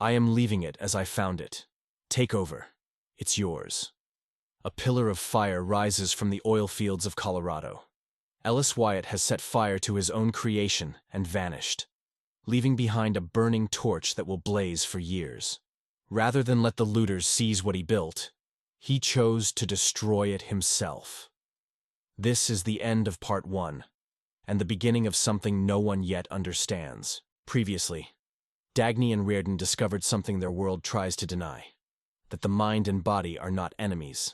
I am leaving it as I found it. Take over. It's yours. A pillar of fire rises from the oil fields of Colorado. Ellis Wyatt has set fire to his own creation and vanished, leaving behind a burning torch that will blaze for years. Rather than let the looters seize what he built, he chose to destroy it himself. This is the end of part 1, and the beginning of something no one yet understands. Previously, Dagny and Reardon discovered something their world tries to deny: that the mind and body are not enemies,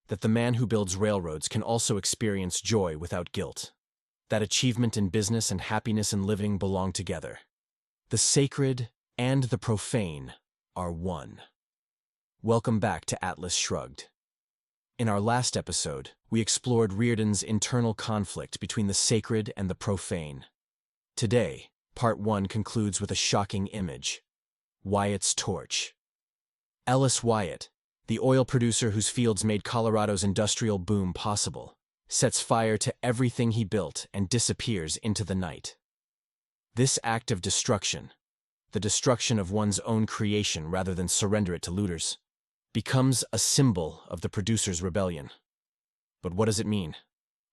that the man who builds railroads can also experience joy without guilt, that achievement in business and happiness in living belong together. The sacred and the profane are one. Welcome back to Atlas Shrugged. In our last episode, we explored Reardon's internal conflict between the sacred and the profane. Today, part 1 concludes with a shocking image: Wyatt's torch. Ellis Wyatt, the oil producer whose fields made Colorado's industrial boom possible, sets fire to everything he built and disappears into the night. This act of destruction, the destruction of one's own creation rather than surrender it to looters, becomes a symbol of the producer's rebellion. But what does it mean?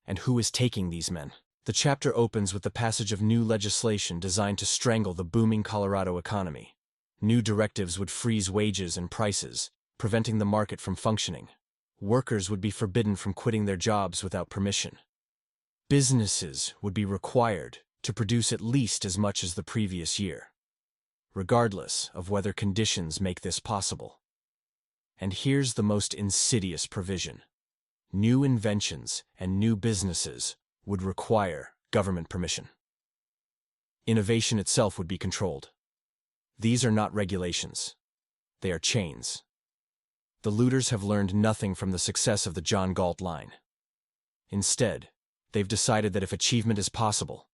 And who is taking these men? The chapter opens with the passage of new legislation designed to strangle the booming Colorado economy. New directives would freeze wages and prices, preventing the market from functioning. Workers would be forbidden from quitting their jobs without permission. Businesses would be required to produce at least as much as the previous year, regardless of whether conditions make this possible. And here's the most insidious provision: new inventions and new businesses would require government permission. Innovation itself would be controlled. These are not regulations. They are chains. The looters have learned nothing from the success of the John Galt line. Instead, they've decided that if achievement is possible,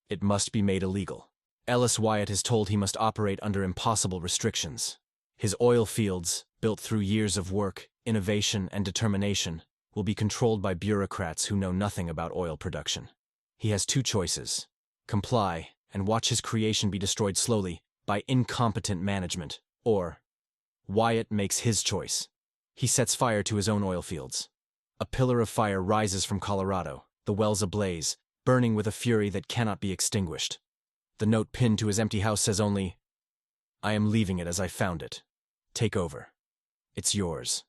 it must be made illegal. Ellis Wyatt is told he must operate under impossible restrictions. His oil fields, built through years of work, innovation, and determination, will be controlled by bureaucrats who know nothing about oil production. He has two choices: comply and watch his creation be destroyed slowly by incompetent management, or Wyatt makes his choice. He sets fire to his own oil fields. A pillar of fire rises from Colorado, the wells ablaze, burning with a fury that cannot be extinguished. The note pinned to his empty house says only, "I am leaving it as I found it. Take over. It's yours."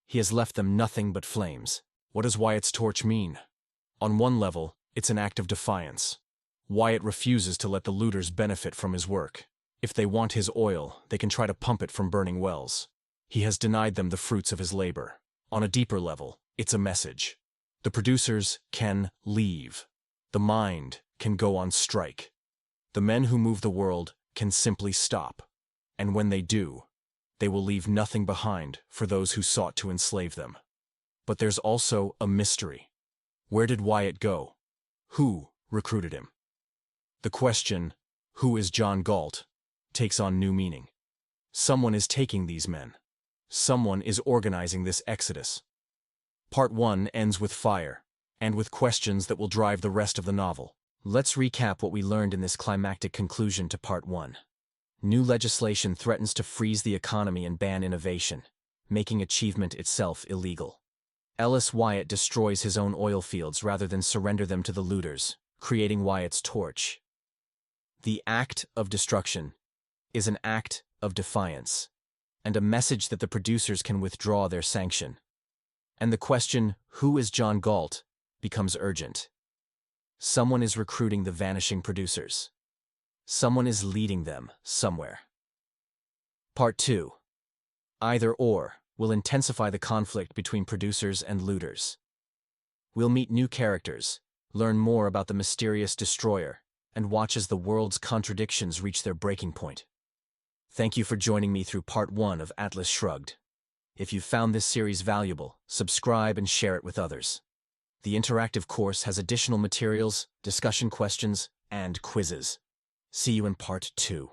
He has left them nothing but flames. What does Wyatt's torch mean? On one level, it's an act of defiance. Wyatt refuses to let the looters benefit from his work. If they want his oil, they can try to pump it from burning wells. He has denied them the fruits of his labor. On a deeper level, it's a message. The producers can leave. The mind can go on strike. The men who move the world can simply stop. And when they do, they will leave nothing behind for those who sought to enslave them. But there's also a mystery. Where did Wyatt go? Who recruited him? The question, who is John Galt, takes on new meaning. Someone is taking these men. Someone is organizing this exodus. Part 1 ends with fire, and with questions that will drive the rest of the novel. Let's recap what we learned in this climactic conclusion to Part 1. New legislation threatens to freeze the economy and ban innovation, making achievement itself illegal. Ellis Wyatt destroys his own oil fields rather than surrender them to the looters, creating Wyatt's torch. The act of destruction is an act of defiance, and a message that the producers can withdraw their sanction. And the question, who is John Galt, becomes urgent. Someone is recruiting the vanishing producers. Someone is leading them somewhere. Part 2. Either or will intensify the conflict between producers and looters. We'll meet new characters, learn more about the mysterious destroyer, and watch as the world's contradictions reach their breaking point. Thank you for joining me through Part 1 of Atlas Shrugged. If you found this series valuable, subscribe and share it with others. The interactive course has additional materials, discussion questions, and quizzes. See you in Part 2.